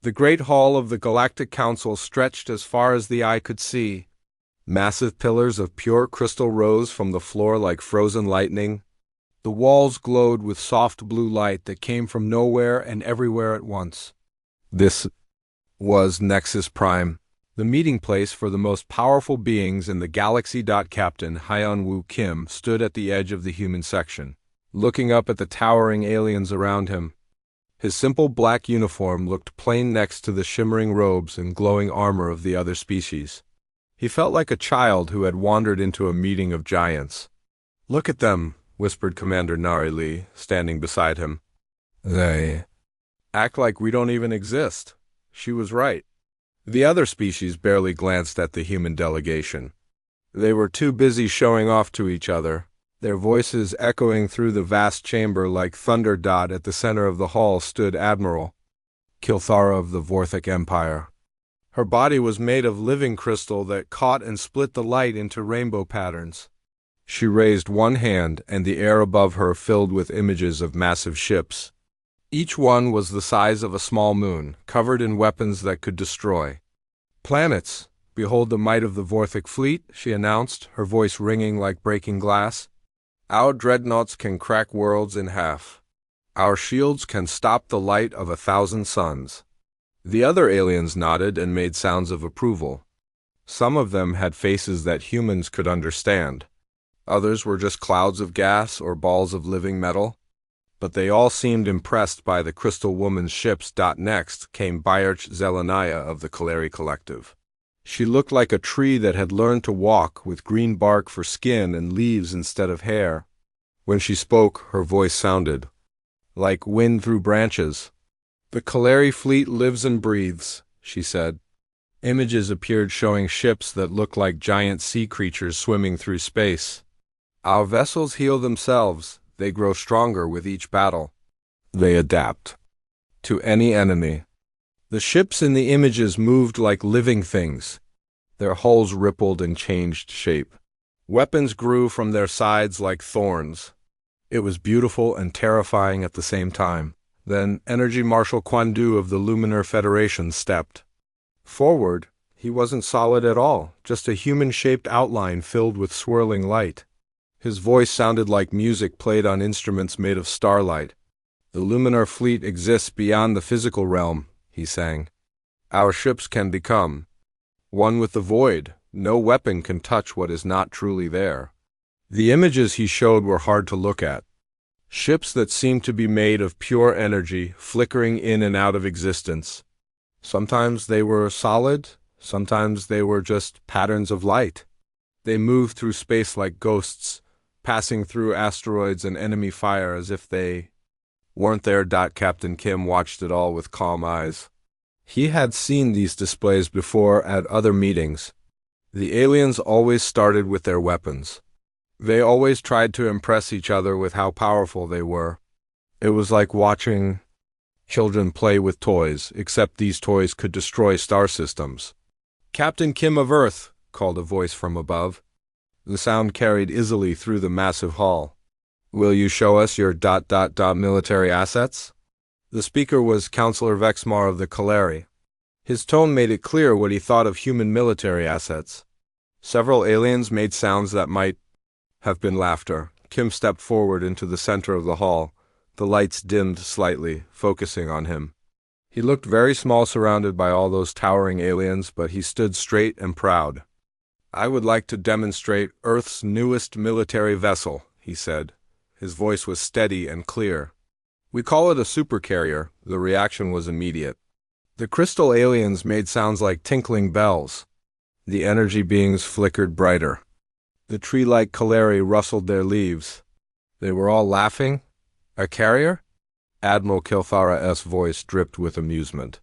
The great hall of the Galactic Council stretched as far as the eye could see. Massive pillars of pure crystal rose from the floor like frozen lightning. The walls glowed with soft blue light that came from nowhere and everywhere at once. This was Nexus Prime, the meeting place for the most powerful beings in the galaxy. Captain Hyun-Woo Kim stood at the edge of the human section, looking up at the towering aliens around him. His simple black uniform looked plain next to the shimmering robes and glowing armor of the other species. He felt like a child who had wandered into a meeting of giants. "Look at them," whispered Commander Nari Lee, standing beside him. "They act like we don't even exist." She was right. The other species barely glanced at the human delegation. They were too busy showing off to each other, their voices echoing through the vast chamber like thunder. At the center of the hall stood Admiral Kilthara of the Vorthic Empire. Her body was made of living crystal that caught and split the light into rainbow patterns. She raised one hand, and the air above her filled with images of massive ships. Each one was the size of a small moon, covered in weapons that could destroy planets. "Behold the might of the Vorthic fleet," she announced, her voice ringing like breaking glass. "Our dreadnoughts can crack worlds in half. Our shields can stop the light of 1,000 suns." The other aliens nodded and made sounds of approval. Some of them had faces that humans could understand. Others were just clouds of gas or balls of living metal. But they all seemed impressed by the Crystal Woman's ships. Next came Bayarch Zelenaya of the Kaleri Collective. She looked like a tree that had learned to walk, with green bark for skin and leaves instead of hair. When she spoke, her voice sounded like wind through branches. "The Kaleri fleet lives and breathes," she said. Images appeared showing ships that looked like giant sea creatures swimming through space. "Our vessels heal themselves. They grow stronger with each battle. They adapt to any enemy." The ships in the images moved like living things. Their hulls rippled and changed shape. Weapons grew from their sides like thorns. It was beautiful and terrifying at the same time. Then Energy Marshal Kwandu of the Luminar Federation stepped forward. He wasn't solid at all, just a human-shaped outline filled with swirling light. His voice sounded like music played on instruments made of starlight. "The Luminar fleet exists beyond the physical realm," he sang. "Our ships can become one with the void. No weapon can touch what is not truly there." The images he showed were hard to look at. Ships that seemed to be made of pure energy, flickering in and out of existence. Sometimes they were solid, sometimes they were just patterns of light. They moved through space like ghosts, passing through asteroids and enemy fire as if they weren't there. Captain Kim watched it all with calm eyes. He had seen these displays before at other meetings. The aliens always started with their weapons. They always tried to impress each other with how powerful they were. It was like watching children play with toys, except these toys could destroy star systems. "Captain Kim of Earth," called a voice from above. The sound carried easily through the massive hall. "Will you show us your military assets?" The speaker was Counselor Vexmar of the Kaleri. His tone made it clear what he thought of human military assets. Several aliens made sounds that might have been laughter. Kim stepped forward into the center of the hall. The lights dimmed slightly, focusing on him. He looked very small surrounded by all those towering aliens, but he stood straight and proud. "I would like to demonstrate Earth's newest military vessel," he said. His voice was steady and clear. "We call it a supercarrier." The reaction was immediate. The crystal aliens made sounds like tinkling bells. The energy beings flickered brighter. The tree-like Kaleri rustled their leaves. They were all laughing. "A carrier?" Admiral Kilthara's voice dripped with amusement.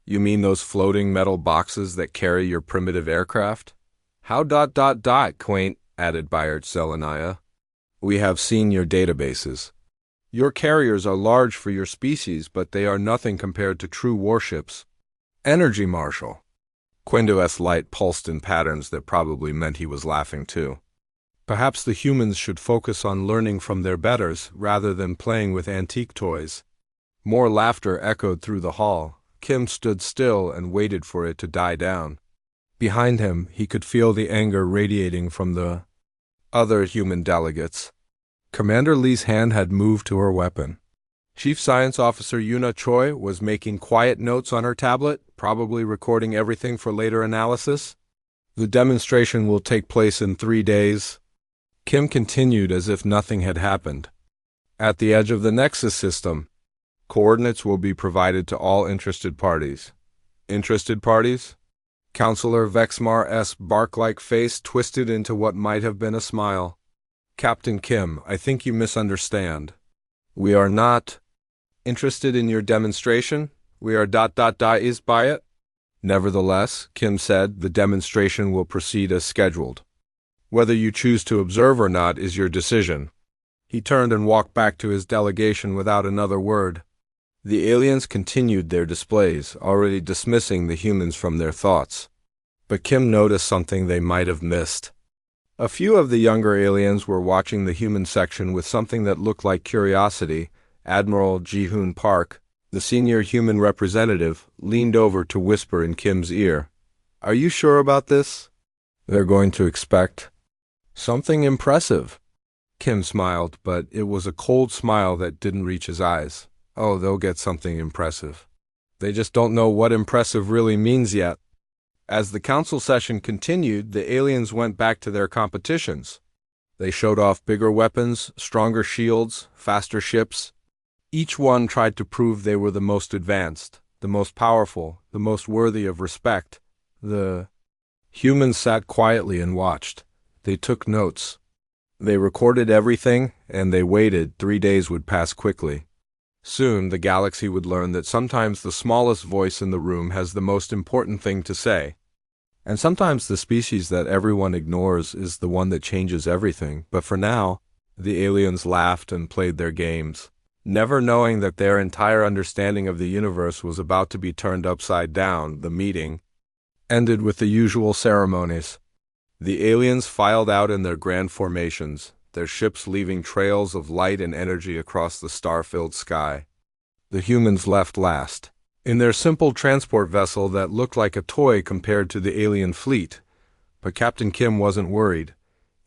"You mean those floating metal boxes that carry your primitive aircraft?" "How quaint," added Bayard Zelenaya. "We have seen your databases. Your carriers are large for your species, but they are nothing compared to true warships." "Energy Marshal." Quindo's light pulsed in patterns that probably meant he was laughing too. Perhaps the humans should focus on learning from their betters rather than playing with antique toys. More laughter echoed through the hall. Kim stood still and waited for it to die down. Behind him, he could feel the anger radiating from the other human delegates. Commander Lee's hand had moved to her weapon. Chief Science Officer Yuna Choi was making quiet notes on her tablet, probably recording everything for later analysis. The demonstration will take place in 3 days. Kim continued as if nothing had happened. At the edge of the Nexus system, coordinates will be provided to all interested parties. Interested parties? Counselor Vexmar's bark-like face twisted into what might have been a smile. Captain Kim, I think you misunderstand. We are not interested in your demonstration. We are is by it. Nevertheless, Kim said, the demonstration will proceed as scheduled. Whether you choose to observe or not is your decision. He turned and walked back to his delegation without another word. The aliens continued their displays, already dismissing the humans from their thoughts. But Kim noticed something they might have missed. A few of the younger aliens were watching the human section with something that looked like curiosity. Admiral Ji-hoon Park, the senior human representative, leaned over to whisper in Kim's ear. Are you sure about this? They're going to expect something impressive. Kim smiled, but it was a cold smile that didn't reach his eyes. Oh, they'll get something impressive. They just don't know what impressive really means yet. As the council session continued, the aliens went back to their competitions. They showed off bigger weapons, stronger shields, faster ships. Each one tried to prove they were the most advanced, the most powerful, the most worthy of respect. The humans sat quietly and watched. They took notes. They recorded everything, and they waited. 3 days would pass quickly. Soon, the galaxy would learn that sometimes the smallest voice in the room has the most important thing to say. And sometimes the species that everyone ignores is the one that changes everything. But for now, the aliens laughed and played their games, never knowing that their entire understanding of the universe was about to be turned upside down. The meeting ended with the usual ceremonies. The aliens filed out in their grand formations, their ships leaving trails of light and energy across the star-filled sky. The humans left last, in their simple transport vessel that looked like a toy compared to the alien fleet. But Captain Kim wasn't worried.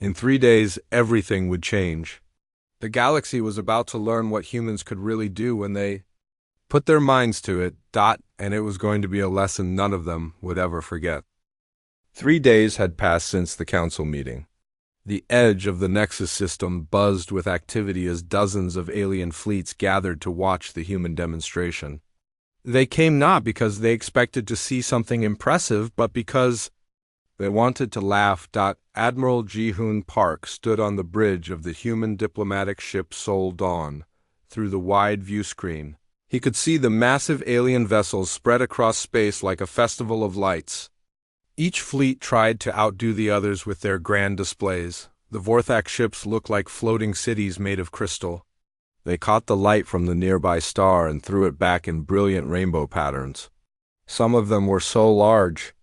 In 3 days, everything would change. The galaxy was about to learn what humans could really do when they put their minds to it, and it was going to be a lesson none of them would ever forget. 3 days had passed since the council meeting. The edge of the Nexus system buzzed with activity as dozens of alien fleets gathered to watch the human demonstration. They came not because they expected to see something impressive, but because they wanted to laugh. Admiral Ji-hoon Park stood on the bridge of the human diplomatic ship Seoul Dawn. Through the wide view screen, he could see the massive alien vessels spread across space like a festival of lights. Each fleet tried to outdo the others with their grand displays. The Vorthak ships looked like floating cities made of crystal. They caught the light from the nearby star and threw it back in brilliant rainbow patterns. Some of them were so large.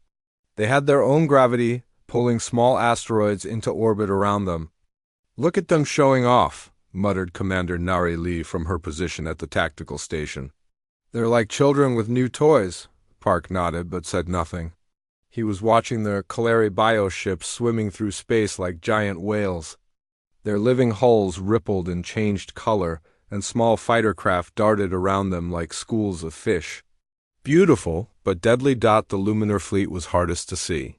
They had their own gravity, pulling small asteroids into orbit around them. Look at them showing off, muttered Commander Nari Lee from her position at the tactical station. They're like children with new toys. Park nodded but said nothing. He was watching the Kalari bioships swimming through space like giant whales. Their living hulls rippled and changed color, and small fighter craft darted around them like schools of fish. Beautiful, but deadly. The luminar fleet was hardest to see.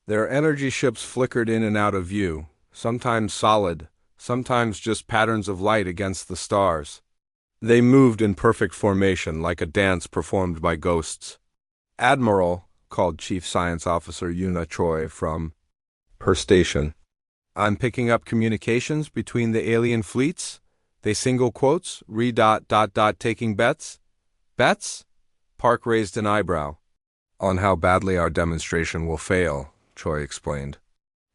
Their energy ships flickered in and out of view, sometimes solid, sometimes just patterns of light against the stars. They moved in perfect formation like a dance performed by ghosts. Admiral, called Chief Science Officer Yuna Choi from her station. I'm picking up communications between the alien fleets. They single quotes, taking bets. Bets? Park raised an eyebrow. On how badly our demonstration will fail, Choi explained.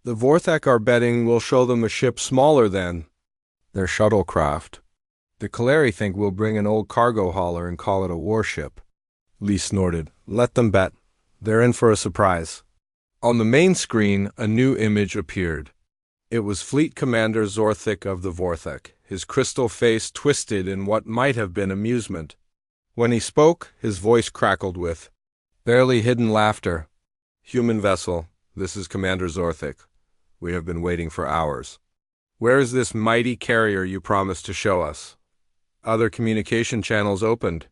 The Vorthak are betting we'll show them a ship smaller than their shuttlecraft. The Kalari think we'll bring an old cargo hauler and call it a warship. Lee snorted. Let them bet. They're in for a surprise. On the main screen, a new image appeared. It was Fleet Commander Zorthik of the Vorthak, his crystal face twisted in what might have been amusement. When he spoke, his voice crackled with barely hidden laughter. Human vessel, this is Commander Zorthic. We have been waiting for hours. Where is this mighty carrier you promised to show us? Other communication channels opened.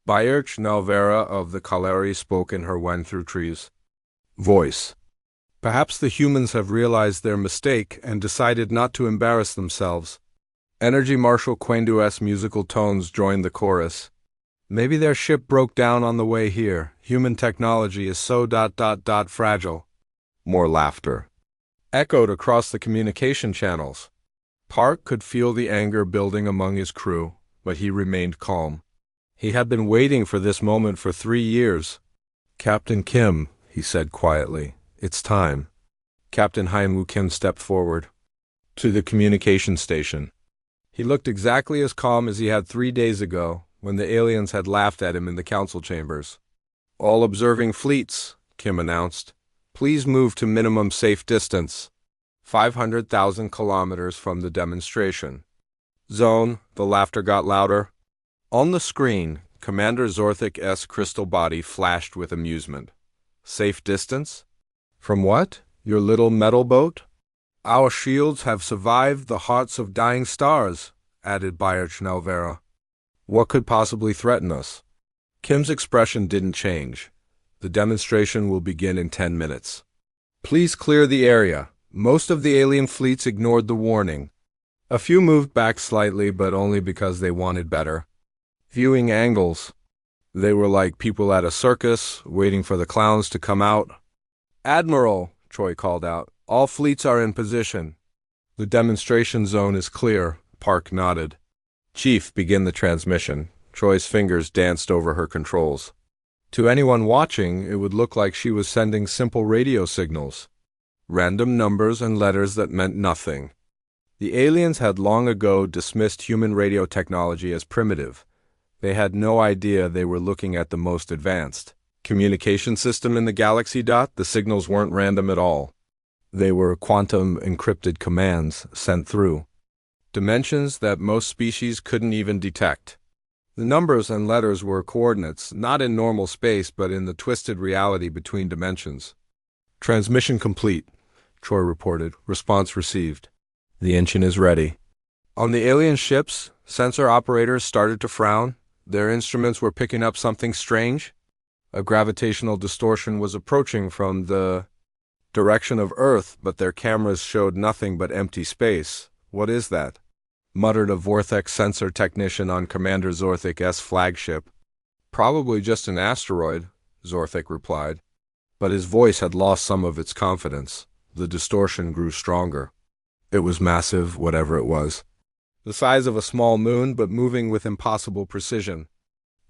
Bayerch Nalvera of the Caleri spoke in her went-through-trees voice. Perhaps the humans have realized their mistake and decided not to embarrass themselves. Energy Marshal Quendu's musical tones joined the chorus. Maybe their ship broke down on the way here. Human technology is so ... fragile. More laughter echoed across the communication channels. Park could feel the anger building among his crew, but he remained calm. He had been waiting for this moment for 3 years. Captain Kim, he said quietly, it's time. Captain Haimu Kim stepped forward to the communication station. He looked exactly as calm as he had 3 days ago, when the aliens had laughed at him in the council chambers. All observing fleets, Kim announced. Please move to minimum safe distance. 500,000 kilometers from the demonstration zone. The laughter got louder. On the screen, Commander Zorthic's crystal body flashed with amusement. Safe distance? From what? Your little metal boat? Our shields have survived the hearts of dying stars, added Bayerch Nalvera. What could possibly threaten us? Kim's expression didn't change. The demonstration will begin in 10 minutes. Please clear the area. Most of the alien fleets ignored the warning. A few moved back slightly, but only because they wanted better viewing angles. They were like people at a circus, waiting for the clowns to come out. Admiral, Troy called out, all fleets are in position. The demonstration zone is clear, Park nodded. Chief, begin the transmission. Troy's fingers danced over her controls. To anyone watching, it would look like she was sending simple radio signals. Random numbers and letters that meant nothing. The aliens had long ago dismissed human radio technology as primitive. They had no idea they were looking at the most advanced communication system in the galaxy. The signals weren't random at all. They were quantum encrypted commands sent through dimensions that most species couldn't even detect. The numbers and letters were coordinates, not in normal space, but in the twisted reality between dimensions. Transmission complete, Troy reported. Response received. The engine is ready. On the alien ships, sensor operators started to frown. Their instruments were picking up something strange. A gravitational distortion was approaching from the direction of Earth, but their cameras showed nothing but empty space. What is that? Muttered a Vortex sensor technician on Commander Zorthic's flagship. Probably just an asteroid, Zorthic replied. But his voice had lost some of its confidence. The distortion grew stronger. It was massive, whatever it was. The size of a small moon, but moving with impossible precision.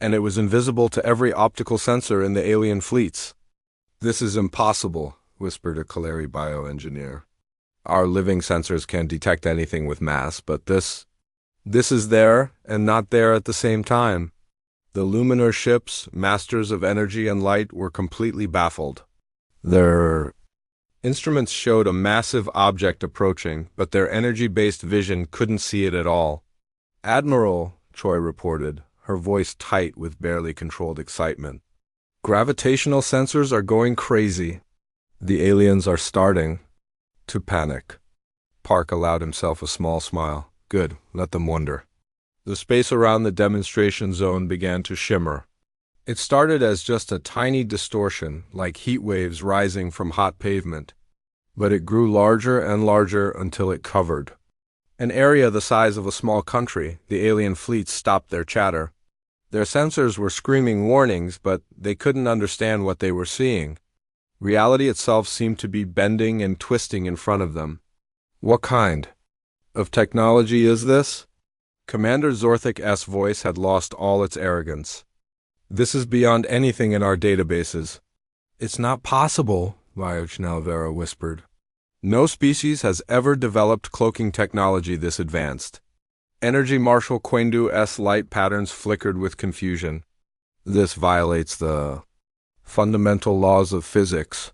And it was invisible to every optical sensor in the alien fleets. This is impossible, whispered a Caleri bioengineer. Our living sensors can detect anything with mass, but this is there and not there at the same time. The luminar ships, masters of energy and light, were completely baffled. Their instruments showed a massive object approaching, but their energy-based vision couldn't see it at all. Admiral, Troy reported, her voice tight with barely controlled excitement. Gravitational sensors are going crazy. The aliens are starting to panic. Park allowed himself a small smile. Good, let them wonder. The space around the demonstration zone began to shimmer. It started as just a tiny distortion, like heat waves rising from hot pavement. But it grew larger and larger until it covered an area the size of a small country. The alien fleets stopped their chatter. Their sensors were screaming warnings, but they couldn't understand what they were seeing. Reality itself seemed to be bending and twisting in front of them. What kind of technology is this? Commander Zorthic's voice had lost all its arrogance. This is beyond anything in our databases. It's not possible, Bayerch Nalvera whispered. No species has ever developed cloaking technology this advanced. Energy Marshal Quendu's light patterns flickered with confusion. This violates the fundamental laws of physics.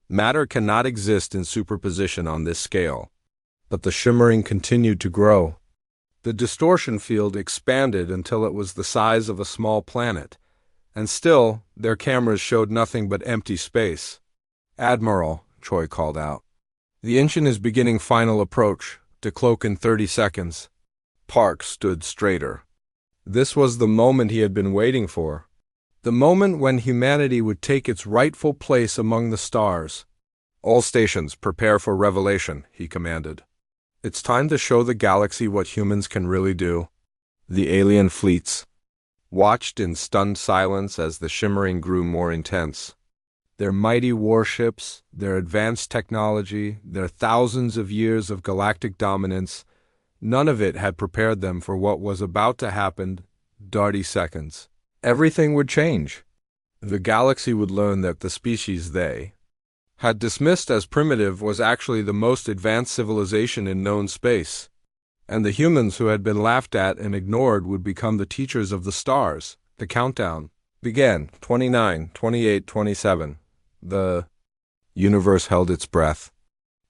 Matter cannot exist in superposition on this scale. But the shimmering continued to grow. The distortion field expanded until it was the size of a small planet, and still, their cameras showed nothing but empty space. "Admiral," Choi called out. "The engine is beginning final approach, to cloak in 30 seconds. Park stood straighter. This was the moment he had been waiting for. The moment when humanity would take its rightful place among the stars. "All stations, prepare for revelation," he commanded. "It's time to show the galaxy what humans can really do." The alien fleets watched in stunned silence as the shimmering grew more intense. Their mighty warships, their advanced technology, their thousands of years of galactic dominance, none of it had prepared them for what was about to happen. 30 seconds. Everything would change. The galaxy would learn that the species they had dismissed as primitive was actually the most advanced civilization in known space. And the humans who had been laughed at and ignored would become the teachers of the stars. The countdown began. 29, 28, 27. The universe held its breath,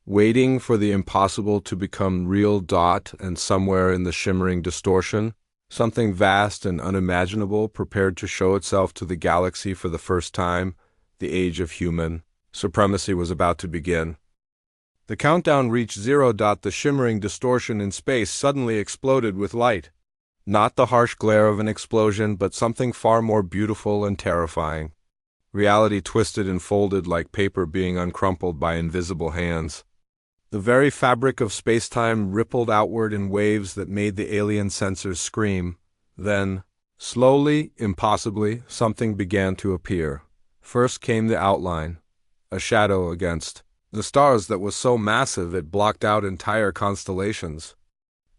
waiting for the impossible to become real. And somewhere in the shimmering distortion, something vast and unimaginable prepared to show itself to the galaxy for the first time. The age of human supremacy was about to begin. The countdown reached 0. The shimmering distortion in space suddenly exploded with light. Not the harsh glare of an explosion, but something far more beautiful and terrifying. Reality twisted and folded like paper being uncrumpled by invisible hands. The very fabric of space-time rippled outward in waves that made the alien sensors scream. Then, slowly, impossibly, something began to appear. First came the outline, a shadow against the stars that was so massive it blocked out entire constellations.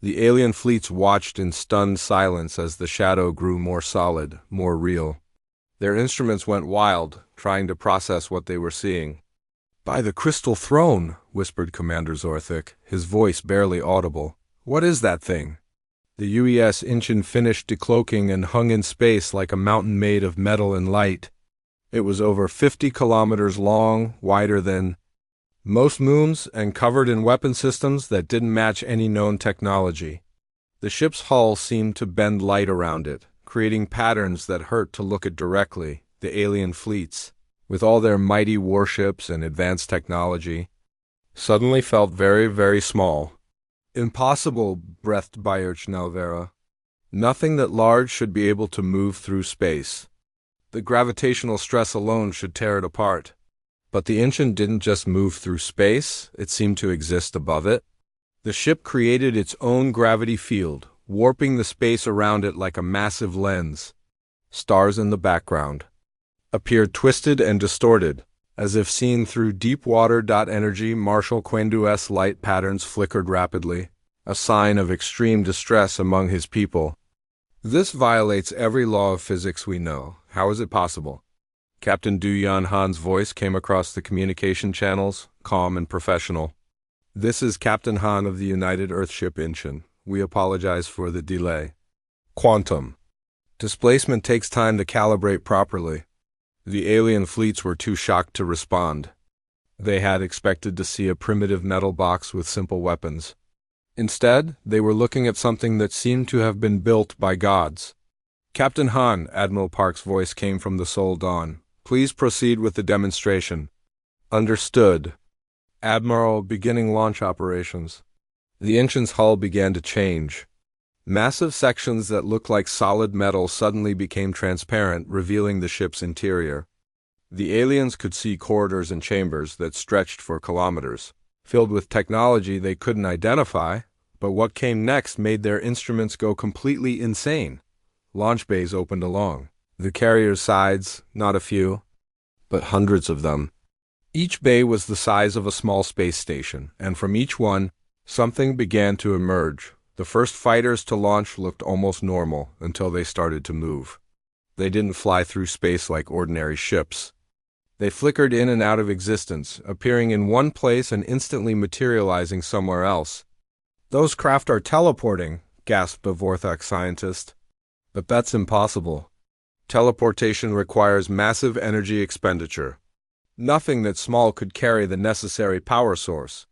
The alien fleets watched in stunned silence as the shadow grew more solid, more real. Their instruments went wild, trying to process what they were seeing. "By the Crystal Throne," whispered Commander Zorthik, his voice barely audible. "What is that thing?" The UES engine finished decloaking and hung in space like a mountain made of metal and light. It was over 50 kilometers long, wider than most moons, and covered in weapon systems that didn't match any known technology. The ship's hull seemed to bend light around it, creating patterns that hurt to look at directly. The alien fleets, with all their mighty warships and advanced technology, suddenly felt very, very small. "Impossible," breathed Bayerchnelvera. "Nothing that large should be able to move through space. The gravitational stress alone should tear it apart." But the engine didn't just move through space, it seemed to exist above it. The ship created its own gravity field, warping the space around it like a massive lens. Stars in the background appeared twisted and distorted, as if seen through deep water. Energy Marshal Quendu's light patterns flickered rapidly, a sign of extreme distress among his people. "This violates every law of physics we know. How is it possible?" Captain Du Yan Han's voice came across the communication channels, calm and professional. "This is Captain Han of the United Earthship engine. We apologize for the delay. Quantum displacement takes time to calibrate properly." The alien fleets were too shocked to respond. They had expected to see a primitive metal box with simple weapons. Instead, they were looking at something that seemed to have been built by gods. "Captain Han," Admiral Park's voice came from the Sol Dawn. "Please proceed with the demonstration." "Understood." "Admiral, beginning launch operations." The engine's hull began to change. Massive sections that looked like solid metal suddenly became transparent, revealing the ship's interior. The aliens could see corridors and chambers that stretched for kilometers, filled with technology they couldn't identify, but what came next made their instruments go completely insane. Launch bays opened along the carrier's sides, not a few, but hundreds of them. Each bay was the size of a small space station, and from each one, something began to emerge. The first fighters to launch looked almost normal until they started to move. They didn't fly through space like ordinary ships. They flickered in and out of existence, appearing in one place and instantly materializing somewhere else. "Those craft are teleporting," gasped a Vorthak scientist. "But that's impossible. Teleportation requires massive energy expenditure. Nothing that small could carry the necessary power source."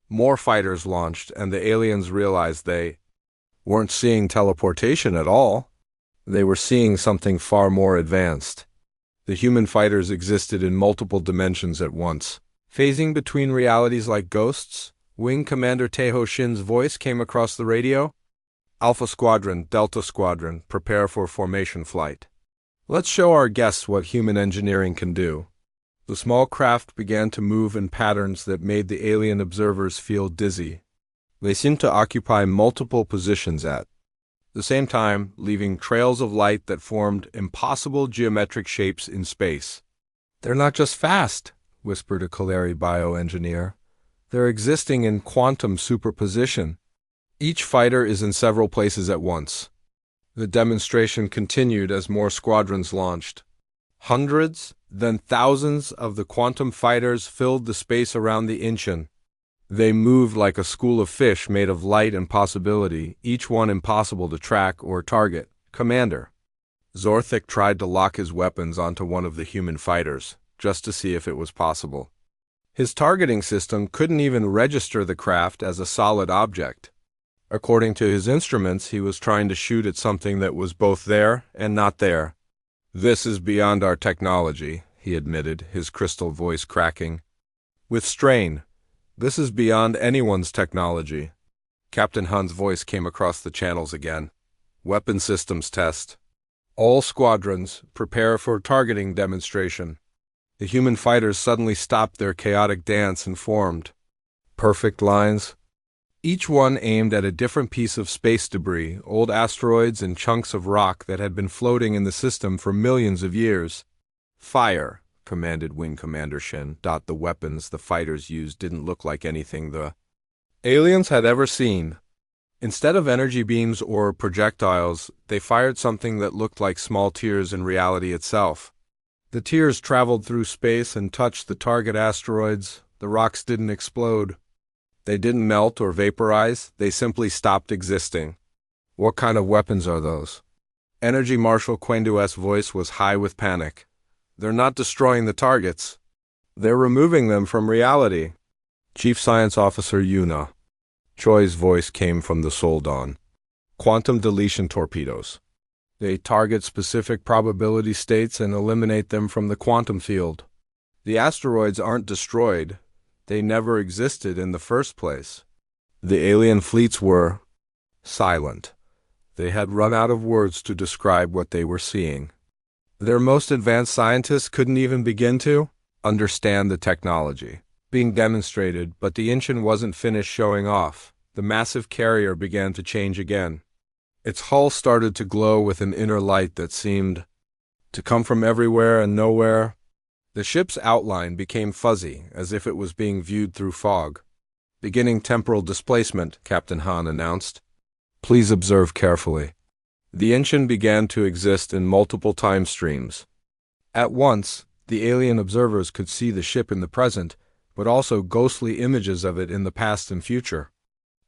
More fighters launched, and the aliens realized they weren't seeing teleportation at all. They were seeing something far more advanced. The human fighters existed in multiple dimensions at once, phasing between realities like ghosts. Wing Commander Teho Shin's voice came across the radio. Alpha Squadron, Delta Squadron, prepare for formation flight. Let's show our guests what human engineering can do. The small craft began to move in patterns that made the alien observers feel dizzy. They seemed to occupy multiple positions at the same time, leaving trails of light that formed impossible geometric shapes in space. "They're not just fast," whispered a Kaleri bioengineer. "They're existing in quantum superposition. Each fighter is in several places at once." The demonstration continued as more squadrons launched. Hundreds, then thousands of the quantum fighters filled the space around the Inchin. They moved like a school of fish made of light and possibility, each one impossible to track or target. "Commander." Zorthik tried to lock his weapons onto one of the human fighters, just to see if it was possible. His targeting system couldn't even register the craft as a solid object. According to his instruments, he was trying to shoot at something that was both there and not there. "This is beyond our technology," he admitted, his crystal voice cracking with strain. "This is beyond anyone's technology." Captain Han's voice came across the channels again. "Weapon systems test. All squadrons, prepare for targeting demonstration." The human fighters suddenly stopped their chaotic dance and formed perfect lines. Each one aimed at a different piece of space debris, old asteroids and chunks of rock that had been floating in the system for millions of years. "Fire," commanded Wing Commander Shin. The weapons the fighters used didn't look like anything the aliens had ever seen. Instead of energy beams or projectiles, they fired something that looked like small tears in reality itself. The tears traveled through space and touched the target asteroids. The rocks didn't explode. They didn't melt or vaporize, they simply stopped existing. "What kind of weapons are those?" Energy Marshal Quendu's voice was high with panic. "They're not destroying the targets. They're removing them from reality." Chief Science Officer Yuna Choi's voice came from the Soldan. "Quantum deletion torpedoes. They target specific probability states and eliminate them from the quantum field. The asteroids aren't destroyed. They never existed in the first place." The alien fleets were silent. They had run out of words to describe what they were seeing. Their most advanced scientists couldn't even begin to understand the technology being demonstrated, but the Inchin wasn't finished showing off. The massive carrier began to change again. Its hull started to glow with an inner light that seemed to come from everywhere and nowhere. The ship's outline became fuzzy, as if it was being viewed through fog. "Beginning temporal displacement," Captain Han announced. "Please observe carefully." The Inchin began to exist in multiple time streams. At once, the alien observers could see the ship in the present, but also ghostly images of it in the past and future.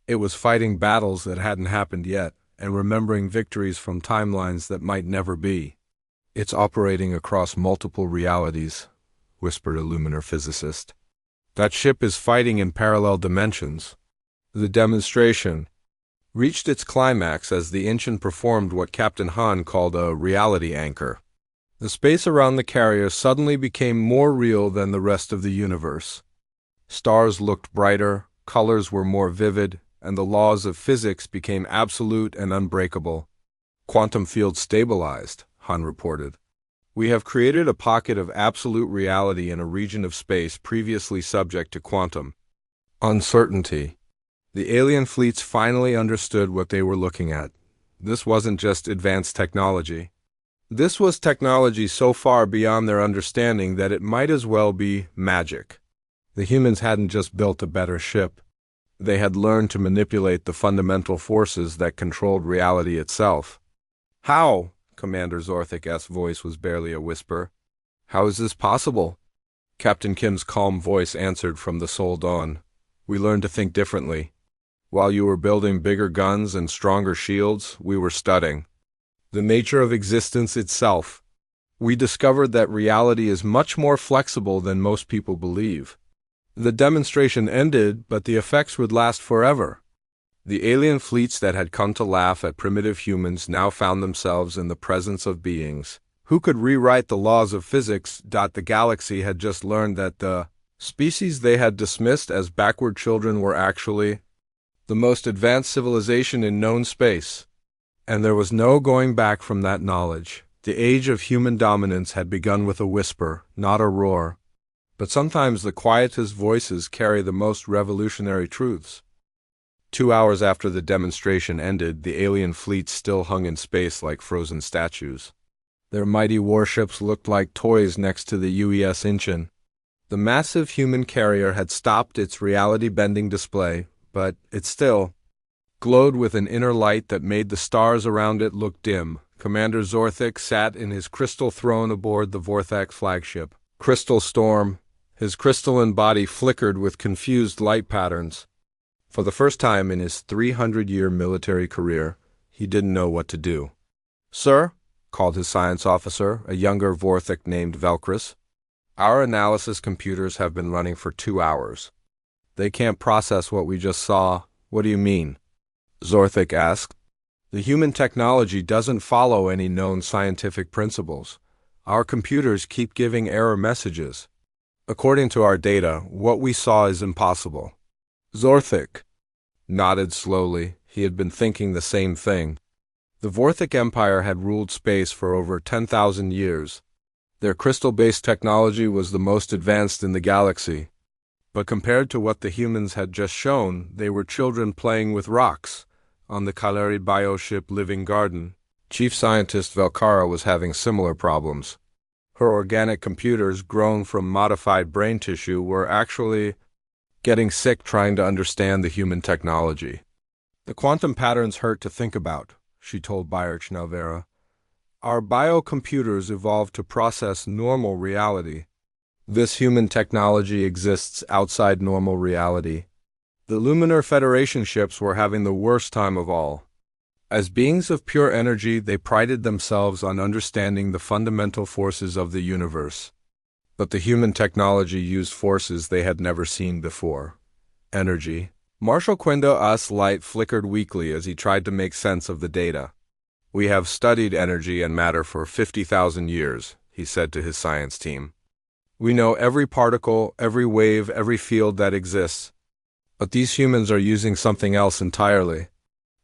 It was fighting battles that hadn't happened yet, and remembering victories from timelines that might never be. "It's operating across multiple realities," whispered a luminar physicist. "That ship is fighting in parallel dimensions." The demonstration reached its climax as the Inchin performed what Captain Han called a reality anchor. The space around the carrier suddenly became more real than the rest of the universe. Stars looked brighter, colors were more vivid, and the laws of physics became absolute and unbreakable. "Quantum field stabilized," Han reported. "We have created a pocket of absolute reality in a region of space previously subject to quantum uncertainty." The alien fleets finally understood what they were looking at. This wasn't just advanced technology. This was technology so far beyond their understanding that it might as well be magic. The humans hadn't just built a better ship. They had learned to manipulate the fundamental forces that controlled reality itself. "How?" Commander Zorthik's voice was barely a whisper. "How is this possible?" Captain Kim's calm voice answered from the Soldan. "We learned to think differently. While you were building bigger guns and stronger shields, we were studying the nature of existence itself. We discovered that reality is much more flexible than most people believe." The demonstration ended, but the effects would last forever. The alien fleets that had come to laugh at primitive humans now found themselves in the presence of beings who could rewrite the laws of physics. The galaxy had just learned that the species they had dismissed as backward children were actually the most advanced civilization in known space. And there was no going back from that knowledge. The age of human dominance had begun with a whisper, not a roar. But sometimes the quietest voices carry the most revolutionary truths. 2 hours after the demonstration ended, the alien fleets still hung in space like frozen statues. Their mighty warships looked like toys next to the UES Incheon. The massive human carrier had stopped its reality-bending display, but it still glowed with an inner light that made the stars around it look dim. Commander Zorthik sat in his crystal throne aboard the Vortex flagship. Crystal Storm. His crystalline body flickered with confused light patterns. For the first time in his 300-year military career, he didn't know what to do. "Sir," called his science officer, a younger Vorthik named Velkris, "our analysis computers have been running for 2 hours. They can't process what we just saw." "What do you mean?" Zorthik asked. "The human technology doesn't follow any known scientific principles. Our computers keep giving error messages. According to our data, what we saw is impossible." Zorthik nodded slowly. He had been thinking the same thing. The Vorthik Empire had ruled space for over 10,000 years. Their crystal-based technology was the most advanced in the galaxy. But compared to what the humans had just shown, they were children playing with rocks on the Kaleri bioship Living Garden. Chief Scientist Velkara was having similar problems. Her organic computers, grown from modified brain tissue, were actually getting sick trying to understand the human technology. "The quantum patterns hurt to think about," she told Bayerch Nalvera. "Our biocomputers evolved to process normal reality. This human technology exists outside normal reality." The Luminar Federation ships were having the worst time of all. As beings of pure energy, they prided themselves on understanding the fundamental forces of the universe. But the human technology used forces they had never seen before. Energy. Marshal Quindo's light flickered weakly as he tried to make sense of the data. "We have studied energy and matter for 50,000 years, he said to his science team. "We know every particle, every wave, every field that exists. But these humans are using something else entirely."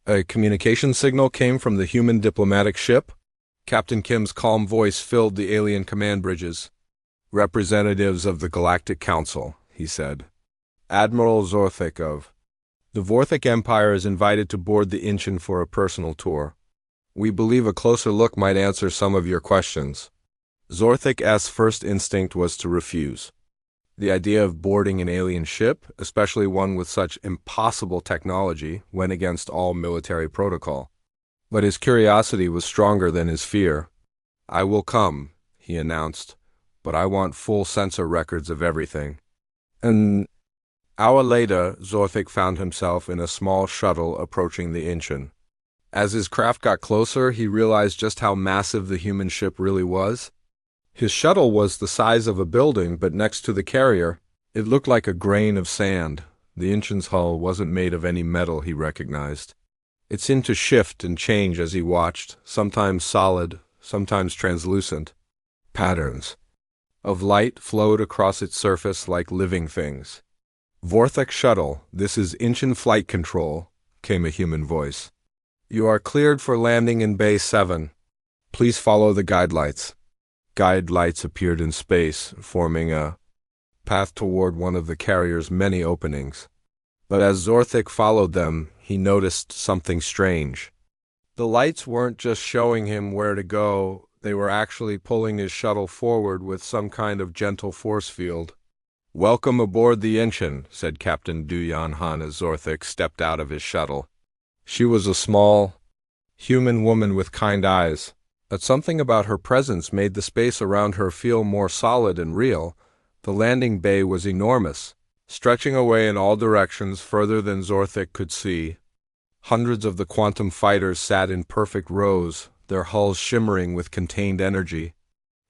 A communication signal came from the human diplomatic ship. Captain Kim's calm voice filled the alien command bridges. "Representatives of the Galactic Council," he said. "Admiral Zorthik of the Vorthik Empire is invited to board the Incheon for a personal tour. We believe a closer look might answer some of your questions." Zorthik's first instinct was to refuse. The idea of boarding an alien ship, especially one with such impossible technology, went against all military protocol. But his curiosity was stronger than his fear. "I will come," he announced, "but I want full sensor records of everything." An hour later, Zorthik found himself in a small shuttle approaching the Incheon. As his craft got closer, he realized just how massive the human ship really was. His shuttle was the size of a building, but next to the carrier, it looked like a grain of sand. The Incheon's hull wasn't made of any metal, he recognized. It seemed to shift and change as he watched, sometimes solid, sometimes translucent. Patterns of light flowed across its surface like living things. "Vorthik Shuttle, this is Incheon Flight Control," came a human voice. "You are cleared for landing in Bay 7. Please follow the guide lights." Guide lights appeared in space, forming a path toward one of the carrier's many openings. But as Zorthik followed them, he noticed something strange. The lights weren't just showing him where to go, they were actually pulling his shuttle forward with some kind of gentle force field. "Welcome aboard the Incheon," said Captain Du-Yan Han as Zorthik stepped out of his shuttle. She was a small, human woman with kind eyes. But something about her presence made the space around her feel more solid and real. The landing bay was enormous, stretching away in all directions further than Zorthik could see. Hundreds of the quantum fighters sat in perfect rows, their hulls shimmering with contained energy.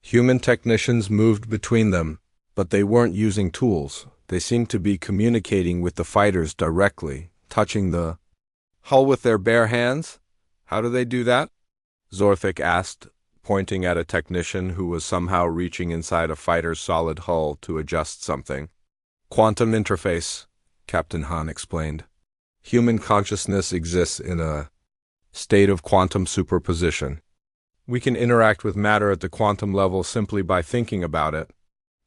Human technicians moved between them, but they weren't using tools. They seemed to be communicating with the fighters directly, touching the Hull with their bare hands? How do they do that? Zorthik asked, pointing at a technician who was somehow reaching inside a fighter's solid hull to adjust something. Quantum interface, Captain Han explained. Human consciousness exists in a state of quantum superposition. We can interact with matter at the quantum level simply by thinking about it.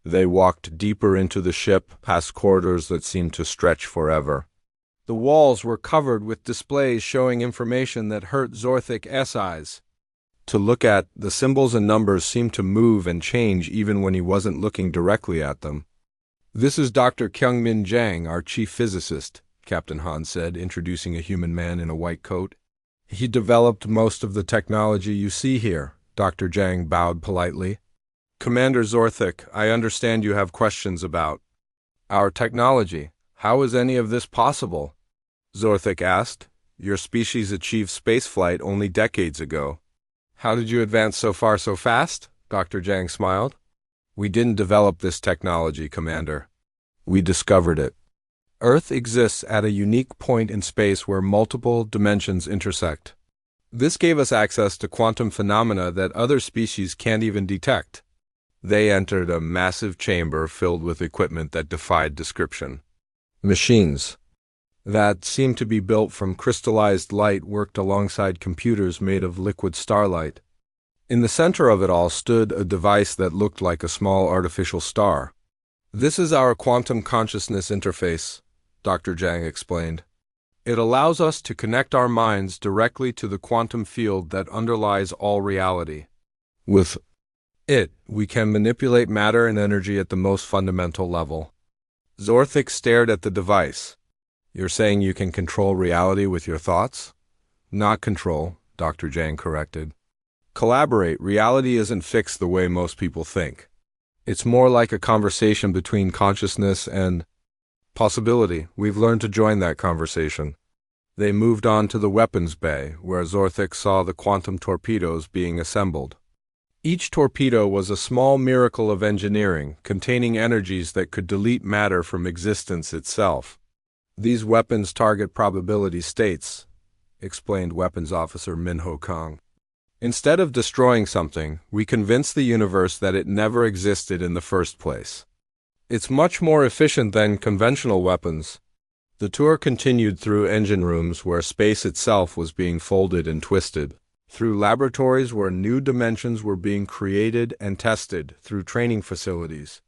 They walked deeper into the ship, past corridors that seemed to stretch forever. The walls were covered with displays showing information that hurt Zorthik's eyes. To look at, the symbols and numbers seemed to move and change even when he wasn't looking directly at them. "This is Dr. Kyungmin Jang, our chief physicist," Captain Han said, introducing a human man in a white coat. "He developed most of the technology you see here," Dr. Jang bowed politely. "Commander Zorthik, I understand you have questions about our technology. How is any of this possible?" Zorthik asked. "Your species achieved spaceflight only decades ago." "How did you advance so far so fast?" Dr. Jang smiled. "We didn't develop this technology, Commander. We discovered it. Earth exists at a unique point in space where multiple dimensions intersect. This gave us access to quantum phenomena that other species can't even detect." They entered a massive chamber filled with equipment that defied description. Machines that seemed to be built from crystallized light worked alongside computers made of liquid starlight. In the center of it all stood a device that looked like a small artificial star. "This is our quantum consciousness interface," Dr. Jang explained. "It allows us to connect our minds directly to the quantum field that underlies all reality. With it, we can manipulate matter and energy at the most fundamental level." Zorthik stared at the device. "You're saying you can control reality with your thoughts?" "Not control," Dr. Jang corrected. "Collaborate. Reality isn't fixed the way most people think. It's more like a conversation between consciousness and possibility. We've learned to join that conversation." They moved on to the weapons bay, where Zorthik saw the quantum torpedoes being assembled. Each torpedo was a small miracle of engineering, containing energies that could delete matter from existence itself. "These weapons target probability states," explained Weapons Officer Minho Kong. "Instead of destroying something, we convince the universe that it never existed in the first place. It's much more efficient than conventional weapons." The tour continued through engine rooms where space itself was being folded and twisted, through laboratories where new dimensions were being created and tested, through training facilities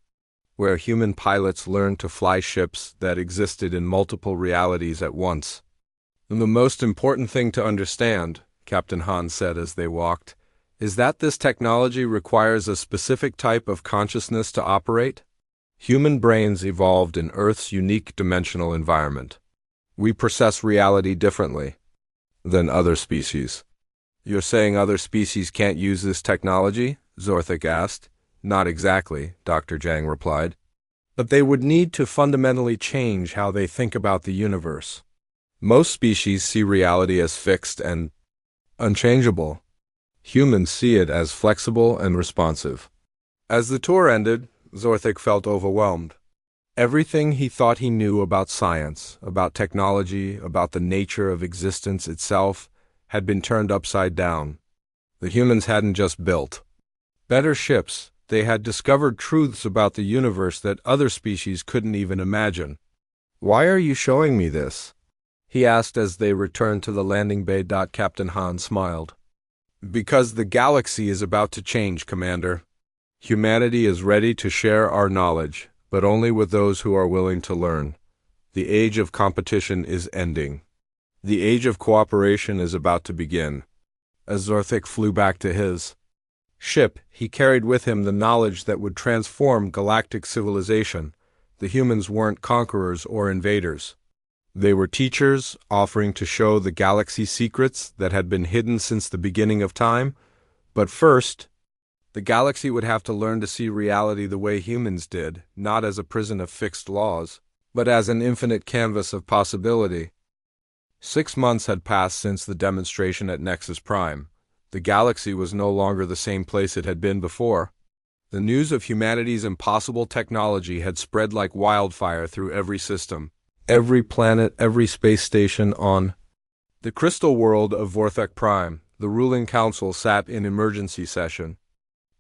where human pilots learned to fly ships that existed in multiple realities at once. "And the most important thing to understand," Captain Han said as they walked, "is that this technology requires a specific type of consciousness to operate. Human brains evolved in Earth's unique dimensional environment. We process reality differently than other species." "You're saying other species can't use this technology?" Zorthik asked. "Not exactly," Dr. Jang replied. "But they would need to fundamentally change how they think about the universe. Most species see reality as fixed and unchangeable. Humans see it as flexible and responsive." As the tour ended, Zorthik felt overwhelmed. Everything he thought he knew about science, about technology, about the nature of existence itself, had been turned upside down. The humans hadn't just built better ships, they had discovered truths about the universe that other species couldn't even imagine. "Why are you showing me this?" he asked as they returned to the landing bay. Captain Han smiled. "Because the galaxy is about to change, Commander. Humanity is ready to share our knowledge, but only with those who are willing to learn. The age of competition is ending. The age of cooperation is about to begin." As Zorthik flew back to his ship, he carried with him the knowledge that would transform galactic civilization. The humans weren't conquerors or invaders. They were teachers, offering to show the galaxy secrets that had been hidden since the beginning of time. But first, the galaxy would have to learn to see reality the way humans did, not as a prison of fixed laws, but as an infinite canvas of possibility. 6 months had passed since the demonstration at Nexus Prime. The galaxy was no longer the same place it had been before. The news of humanity's impossible technology had spread like wildfire through every system, every planet, every space station on The crystal world of Vorthek Prime, the ruling council sat in emergency session.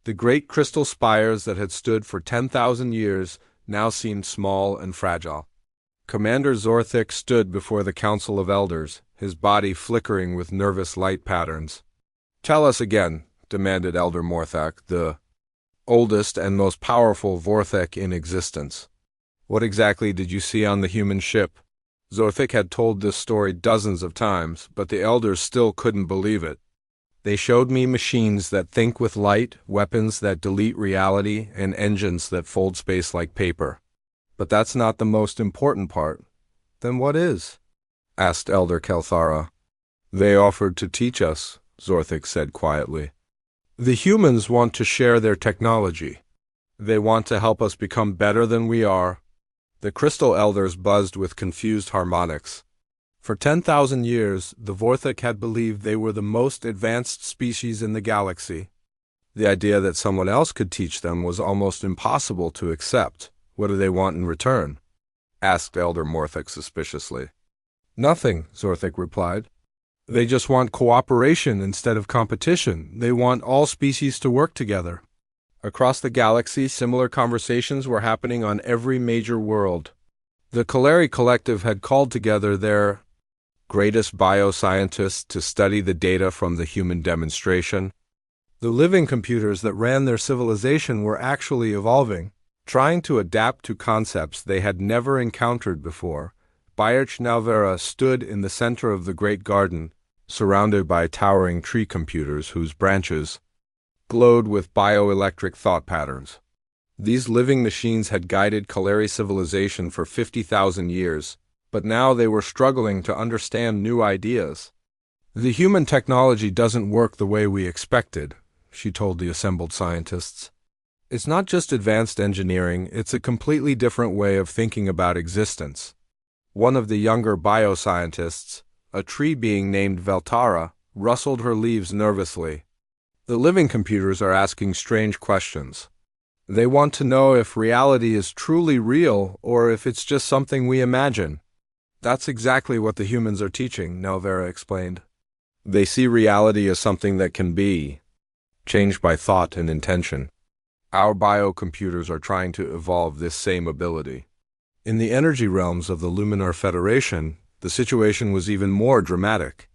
The great crystal spires that had stood for 10,000 years now seemed small and fragile. Commander Zorthik stood before the Council of Elders, his body flickering with nervous light patterns. "Tell us again," demanded Elder Morthak, the oldest and most powerful Vorthek in existence. "What exactly did you see on the human ship?" Zorthik had told this story dozens of times, but the elders still couldn't believe it. "They showed me machines that think with light, weapons that delete reality, and engines that fold space like paper. But that's not the most important part." "Then what is?" asked Elder Kelthara. "They offered to teach us," Zorthik said quietly. "The humans want to share their technology. They want to help us become better than we are." The crystal elders buzzed with confused harmonics. For 10,000 years, the Vorthek had believed they were the most advanced species in the galaxy. The idea that someone else could teach them was almost impossible to accept. "What do they want in return?" asked Elder Morthek suspiciously. "Nothing," Zorthik replied. "They just want cooperation instead of competition. They want all species to work together." Across the galaxy, similar conversations were happening on every major world. The Kaleri Collective had called together their greatest bioscientists to study the data from the human demonstration. The living computers that ran their civilization were actually evolving, trying to adapt to concepts they had never encountered before. Bayerch Nalvera stood in the center of the great garden, surrounded by towering tree computers whose branches glowed with bioelectric thought patterns. These living machines had guided Kaleri civilization for 50,000 years, but now they were struggling to understand new ideas. "The human technology doesn't work the way we expected," she told the assembled scientists. "It's not just advanced engineering, it's a completely different way of thinking about existence." One of the younger bioscientists, a tree being named Veltara, rustled her leaves nervously. "The living computers are asking strange questions. They want to know if reality is truly real or if it's just something we imagine." "That's exactly what the humans are teaching," Nalvera explained. "They see reality as something that can be changed by thought and intention. Our biocomputers are trying to evolve this same ability." In the energy realms of the Luminar Federation, the situation was even more dramatic.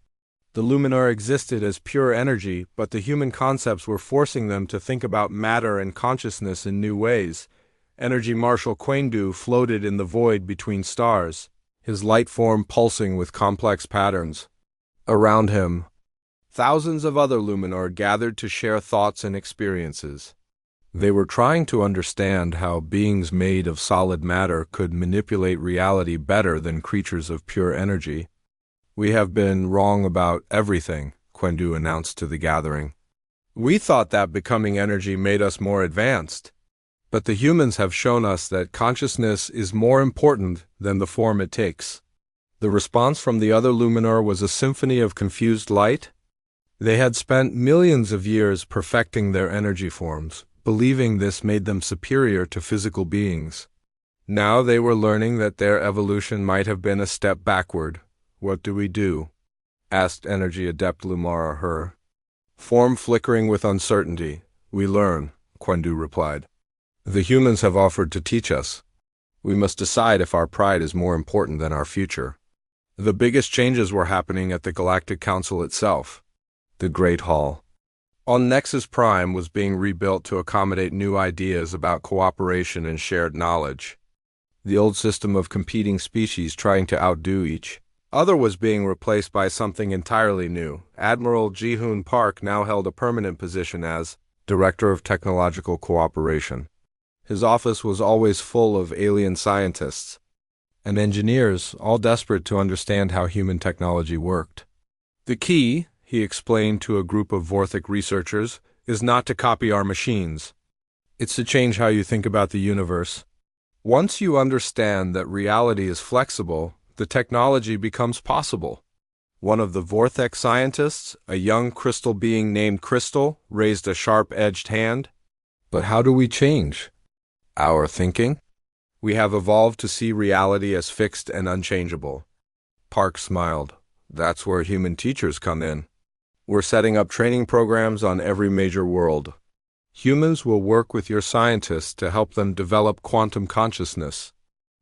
The Luminar existed as pure energy, but the human concepts were forcing them to think about matter and consciousness in new ways. Energy Marshal Quaindu floated in the void between stars, his light form pulsing with complex patterns. Around him, thousands of other Luminar gathered to share thoughts and experiences. They were trying to understand how beings made of solid matter could manipulate reality better than creatures of pure energy. "We have been wrong about everything," Quendu announced to the gathering. "We thought that becoming energy made us more advanced. But the humans have shown us that consciousness is more important than the form it takes." The response from the other Luminar was a symphony of confused light. They had spent millions of years perfecting their energy forms, believing this made them superior to physical beings. Now they were learning that their evolution might have been a step backward. "What do we do?" asked Energy Adept Lumara Her. "Form flickering with uncertainty. We learn," Quendu replied. "The humans have offered to teach us. We must decide if our pride is more important than our future." The biggest changes were happening at the Galactic Council itself. The Great Hall on Nexus Prime was being rebuilt to accommodate new ideas about cooperation and shared knowledge. The old system of competing species trying to outdo each other was being replaced by something entirely new. Admiral Jihoon Park now held a permanent position as Director of Technological Cooperation. His office was always full of alien scientists and engineers, all desperate to understand how human technology worked. "The key," he explained to a group of Vorthik researchers, "is not to copy our machines. It's to change how you think about the universe. Once you understand that reality is flexible, the technology becomes possible." One of the Vorthek scientists, a young crystal being named Crystal, raised a sharp-edged hand. "But how do we change our thinking?" "We have evolved to see reality as fixed and unchangeable." Park smiled. That's where human teachers come in. We're setting up training programs on every major world. Humans will work with your scientists to help them develop quantum consciousness.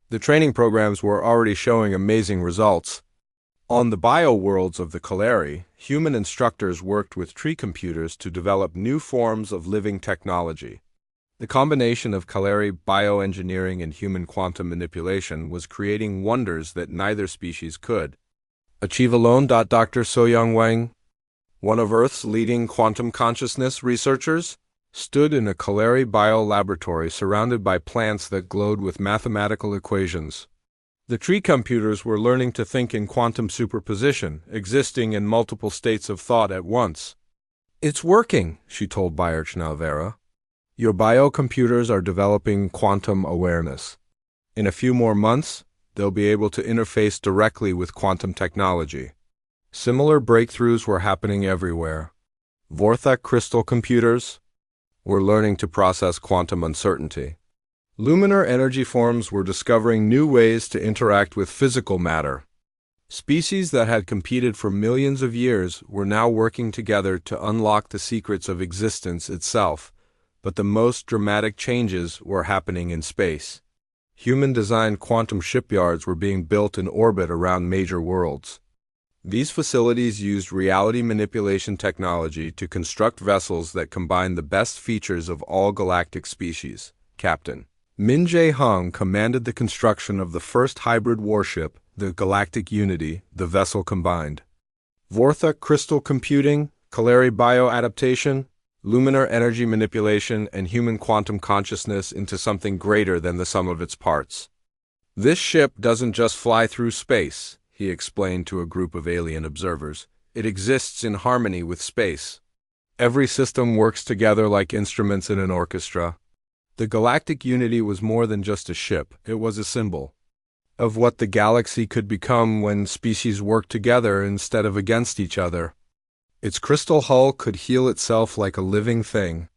The training programs were already showing amazing results. On the bio-worlds of the Calari, human instructors worked with tree computers to develop new forms of living technology. The combination of Calari bioengineering and human quantum manipulation was creating wonders that neither species could achieve alone. Dr. So-Young Wang, one of Earth's leading quantum consciousness researchers, stood in a Calari bio-laboratory surrounded by plants that glowed with mathematical equations. The tree computers were learning to think in quantum superposition, existing in multiple states of thought at once. "It's working," she told Bayerchnalvera. "Your biocomputers are developing quantum awareness. In a few more months, they'll be able to interface directly with quantum technology." Similar breakthroughs were happening everywhere. Vorthak crystal computers were learning to process quantum uncertainty. Luminar energy forms were discovering new ways to interact with physical matter. Species that had competed for millions of years were now working together to unlock the secrets of existence itself, but the most dramatic changes were happening in space. Human-designed quantum shipyards were being built in orbit around major worlds. These facilities used reality manipulation technology to construct vessels that combined the best features of all galactic species. Captain Min Jae-hong commanded the construction of the first hybrid warship, the Galactic Unity, the vessel combined Vorthak crystal computing, Calari bioadaptation, luminar energy manipulation, and human quantum consciousness into something greater than the sum of its parts. "This ship doesn't just fly through space," he explained to a group of alien observers. "It exists in harmony with space. Every system works together like instruments in an orchestra." The Galactic Unity was more than just a ship. It was a symbol of what the galaxy could become when species worked together instead of against each other. Its crystal hull could heal itself like a living thing.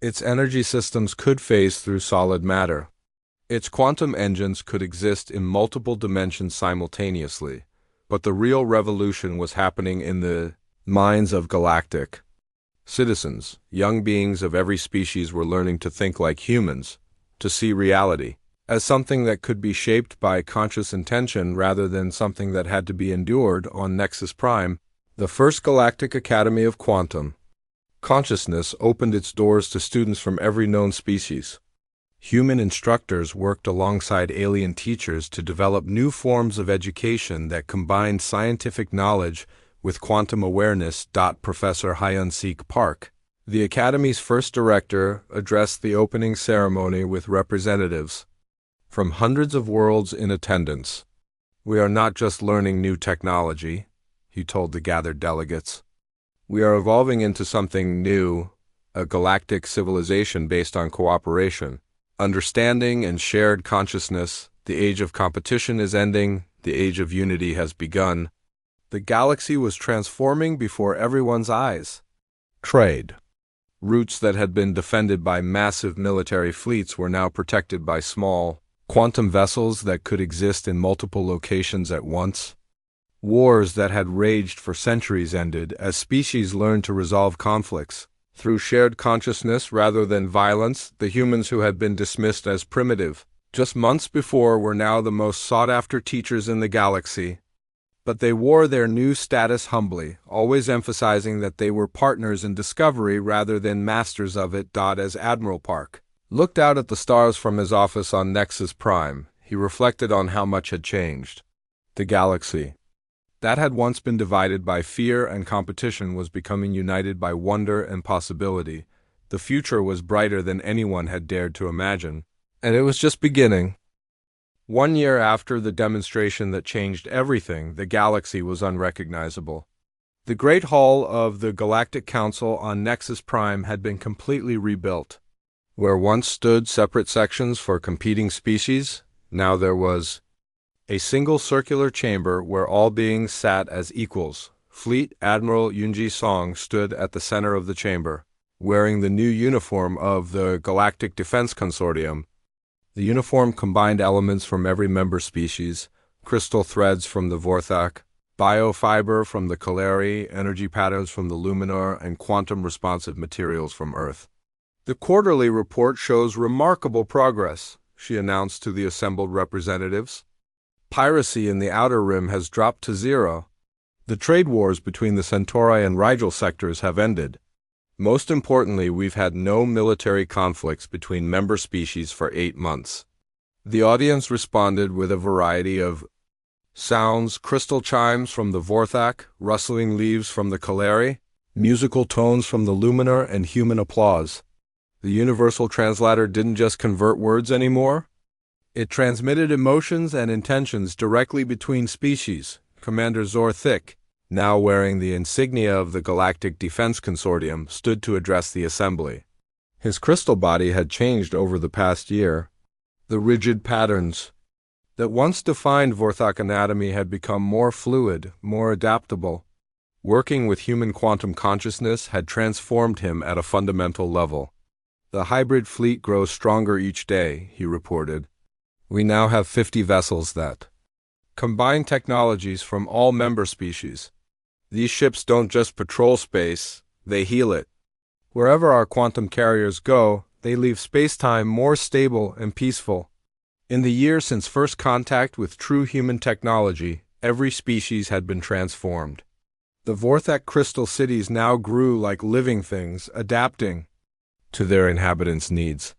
Its energy systems could phase through solid matter. Its quantum engines could exist in multiple dimensions simultaneously. But the real revolution was happening in the minds of Galactic citizens. Young beings of every species were learning to think like humans, to see reality as something that could be shaped by conscious intention rather than something that had to be endured on Nexus Prime. The first Galactic Academy of Quantum Consciousness opened its doors to students from every known species. Human instructors worked alongside alien teachers to develop new forms of education that combined scientific knowledge with quantum awareness. Professor Hyun-Sik Park, the Academy's first director, addressed the opening ceremony with representatives from hundreds of worlds in attendance. "We are not just learning new technology," he told the gathered delegates. "We are evolving into something new, a galactic civilization based on cooperation, understanding, and shared consciousness. The age of competition is ending, the age of unity has begun." The galaxy was transforming before everyone's eyes. Trade routes that had been defended by massive military fleets were now protected by small, quantum vessels that could exist in multiple locations at once. Wars that had raged for centuries ended as species learned to resolve conflicts through shared consciousness rather than violence. The humans who had been dismissed as primitive just months before were now the most sought-after teachers in the galaxy. But they wore their new status humbly, always emphasizing that they were partners in discovery rather than masters of it. As Admiral Park looked out at the stars from his office on Nexus Prime, he reflected on how much had changed. The galaxy that had once been divided by fear and competition was becoming united by wonder and possibility. The future was brighter than anyone had dared to imagine, and it was just beginning. 1 year after the demonstration that changed everything, the galaxy was unrecognizable. The Great Hall of the Galactic Council on Nexus Prime had been completely rebuilt. Where once stood separate sections for competing species, now there was a single circular chamber where all beings sat as equals. Fleet Admiral Yoonji Song stood at the center of the chamber, wearing the new uniform of the Galactic Defense Consortium. The uniform combined elements from every member species, crystal threads from the Vorthak biofiber from the Calari, energy patterns from the Luminar, and quantum-responsive materials from Earth. The quarterly report shows remarkable progress, she announced to the assembled representatives. Piracy in the Outer Rim has dropped to zero. The trade wars between the Centauri and Rigel sectors have ended. Most importantly, we've had no military conflicts between member species for 8 months. The audience responded with a variety of sounds: crystal chimes from the Vorthak, rustling leaves from the Calari, musical tones from the Luminar, and human applause. The universal translator didn't just convert words anymore. It transmitted emotions and intentions directly between species. Commander Zor Thick, now wearing the insignia of the Galactic Defense Consortium, stood to address the assembly. His crystal body had changed over the past year. The rigid patterns that once defined Vorthak anatomy had become more fluid, more adaptable. Working with human quantum consciousness had transformed him at a fundamental level. The hybrid fleet grows stronger each day, he reported. We now have 50 vessels that combine technologies from all member species. These ships don't just patrol space, they heal it. Wherever our quantum carriers go, they leave space-time more stable and peaceful. In the year since first contact with true human technology, every species had been transformed. The Vorthak crystal cities now grew like living things, adapting to their inhabitants' needs.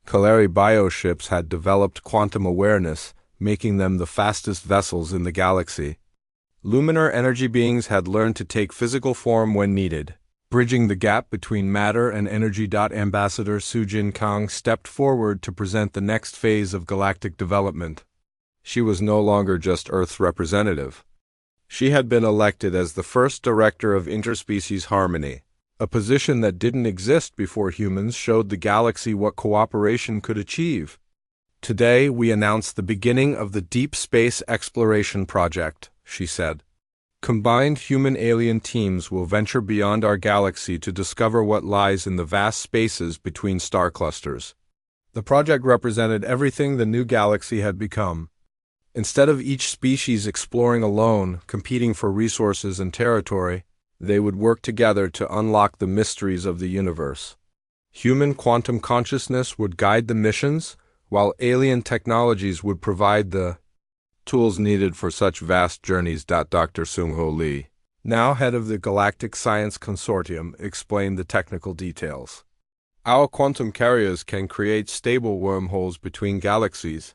Calari bioships had developed quantum awareness, making them the fastest vessels in the galaxy. Luminar energy beings had learned to take physical form when needed, bridging the gap between matter and energy. Ambassador Sujin Kang stepped forward to present the next phase of galactic development. She was no longer just Earth's representative. She had been elected as the first director of interspecies harmony, a position that didn't exist before humans showed the galaxy what cooperation could achieve. Today, we announce the beginning of the Deep Space Exploration Project, she said. Combined human-alien teams will venture beyond our galaxy to discover what lies in the vast spaces between star clusters. The project represented everything the new galaxy had become. Instead of each species exploring alone, competing for resources and territory, they would work together to unlock the mysteries of the universe. Human quantum consciousness would guide the missions, while alien technologies would provide the tools needed for such vast journeys. Dr. Sung-Ho Lee, now head of the Galactic Science Consortium, explained the technical details. Our quantum carriers can create stable wormholes between galaxies.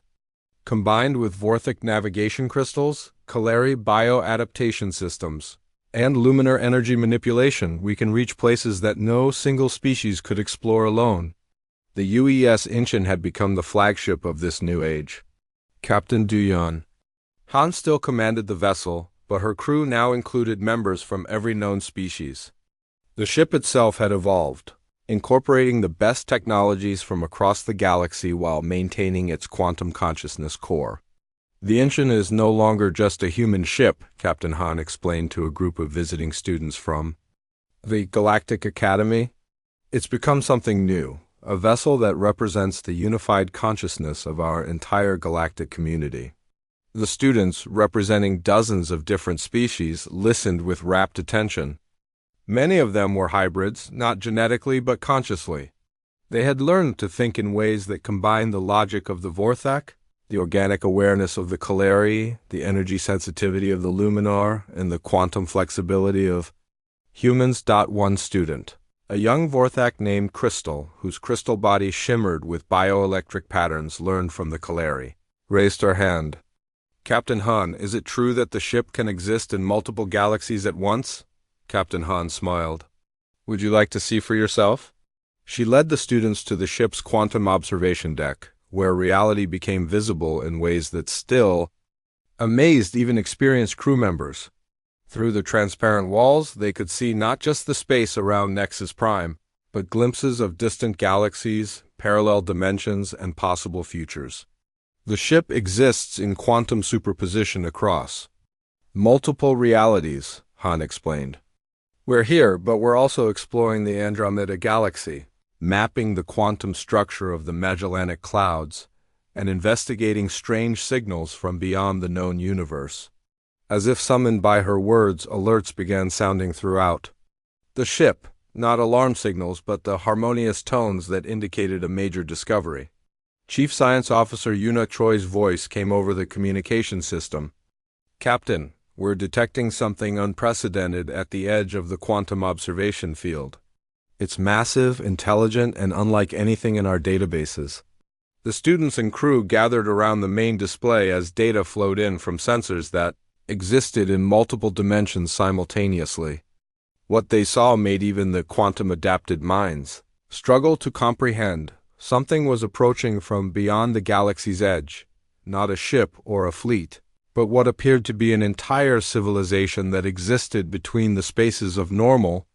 Combined with Vorthak navigation crystals, Calari bioadaptation systems, and luminar energy manipulation, we can reach places that no single species could explore alone. The UES Incheon had become the flagship of this new age. Captain Duyan. Han still commanded the vessel, but her crew now included members from every known species. The ship itself had evolved, incorporating the best technologies from across the galaxy while maintaining its quantum consciousness core. The Incheon is no longer just a human ship, Captain Han explained to a group of visiting students from the Galactic Academy. It's become something new, a vessel that represents the unified consciousness of our entire galactic community. The students, representing dozens of different species, listened with rapt attention. Many of them were hybrids, not genetically but consciously. They had learned to think in ways that combined the logic of the Vorthak, the organic awareness of the Calari, the energy sensitivity of the Luminar, and the quantum flexibility of humans. One student, a young Vorthak named Crystal, whose crystal body shimmered with bioelectric patterns learned from the Calari, raised her hand. Captain Han, is it true that the ship can exist in multiple galaxies at once? Captain Han smiled. Would you like to see for yourself? She led the students to the ship's quantum observation deck, where reality became visible in ways that still amazed even experienced crew members. Through the transparent walls, they could see not just the space around Nexus Prime, but glimpses of distant galaxies, parallel dimensions, and possible futures. The ship exists in quantum superposition across multiple realities, Han explained. We're here, but we're also exploring the Andromeda Galaxy, mapping the quantum structure of the Magellanic Clouds, and investigating strange signals from beyond the known universe. As if summoned by her words, alerts began sounding throughout the ship, not alarm signals but the harmonious tones that indicated a major discovery. Chief Science Officer Yuna Troy's voice came over the communication system. "Captain, we're detecting something unprecedented at the edge of the quantum observation field. It's massive, intelligent, and unlike anything in our databases." The students and crew gathered around the main display as data flowed in from sensors that existed in multiple dimensions simultaneously. What they saw made even the quantum-adapted minds struggle to comprehend. Something was approaching from beyond the galaxy's edge, not a ship or a fleet, but what appeared to be an entire civilization that existed between the spaces of normal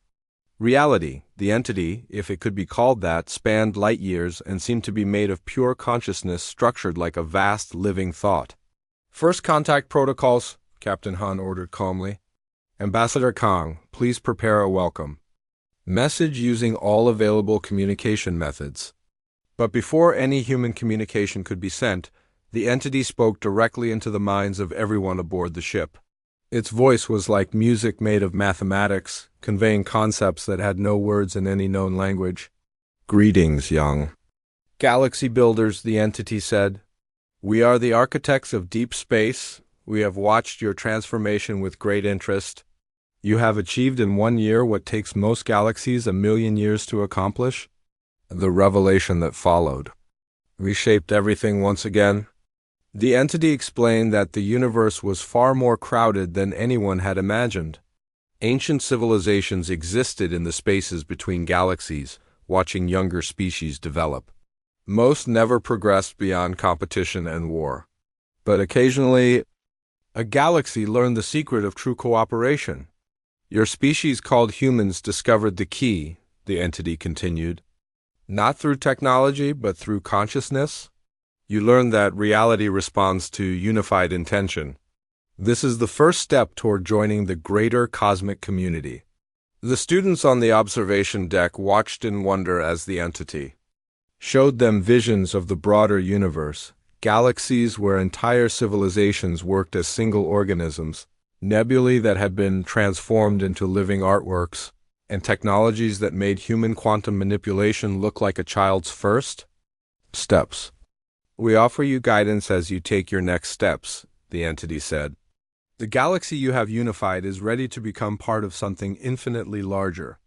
reality. The entity, if it could be called that, spanned light years and seemed to be made of pure consciousness structured like a vast living thought. "First contact protocols," Captain Han ordered calmly. "Ambassador Kang, please prepare a welcome message using all available communication methods." But before any human communication could be sent, the entity spoke directly into the minds of everyone aboard the ship. Its voice was like music made of mathematics, conveying concepts that had no words in any known language. "Greetings, young galaxy builders," the entity said. "We are the architects of deep space. We have watched your transformation with great interest. You have achieved in 1 year what takes most galaxies 1,000,000 years to accomplish." The revelation that followed reshaped everything once again. The entity explained that the universe was far more crowded than anyone had imagined. Ancient civilizations existed in the spaces between galaxies, watching younger species develop. Most never progressed beyond competition and war. But occasionally, a galaxy learned the secret of true cooperation. Your species called humans discovered the key, the entity continued. Not through technology, but through consciousness. You learned that reality responds to unified intention. This is the first step toward joining the greater cosmic community. The students on the observation deck watched in wonder as the entity showed them visions of the broader universe, galaxies where entire civilizations worked as single organisms, nebulae that had been transformed into living artworks, and technologies that made human quantum manipulation look like a child's first steps. "We offer you guidance as you take your next steps," the entity said. "The galaxy you have unified is ready to become part of something infinitely larger.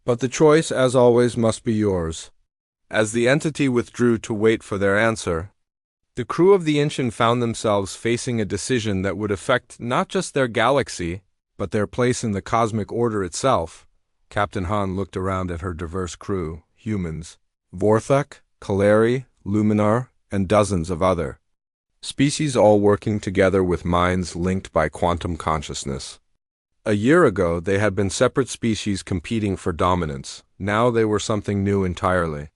But the choice, as always, must be yours." As the entity withdrew to wait for their answer, the crew of the Inchin found themselves facing a decision that would affect not just their galaxy, but their place in the cosmic order itself. Captain Han looked around at her diverse crew, humans, Vorthak, Kaleri, Luminar, and dozens of other species, all working together with minds linked by quantum consciousness. A year ago, they had been separate species competing for dominance. Now they were something new entirely.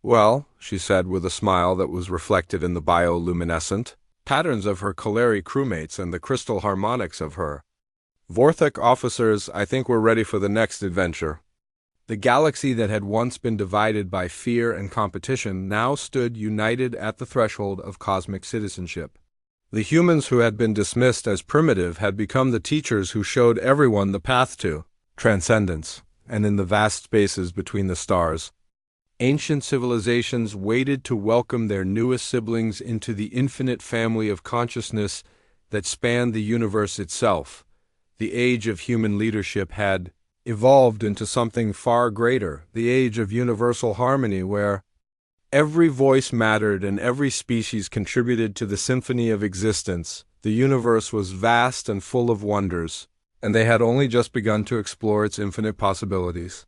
"Well," she said with a smile that was reflected in the bioluminescent patterns of her Kaleri crewmates and the crystal harmonics of her Vorthak officers, "I think we're ready for the next adventure." The galaxy that had once been divided by fear and competition now stood united at the threshold of cosmic citizenship. The humans who had been dismissed as primitive had become the teachers who showed everyone the path to transcendence, and in the vast spaces between the stars, ancient civilizations waited to welcome their newest siblings into the infinite family of consciousness that spanned the universe itself. The age of human leadership had evolved into something far greater, the age of universal harmony, where every voice mattered and every species contributed to the symphony of existence. The universe was vast and full of wonders, and they had only just begun to explore its infinite possibilities.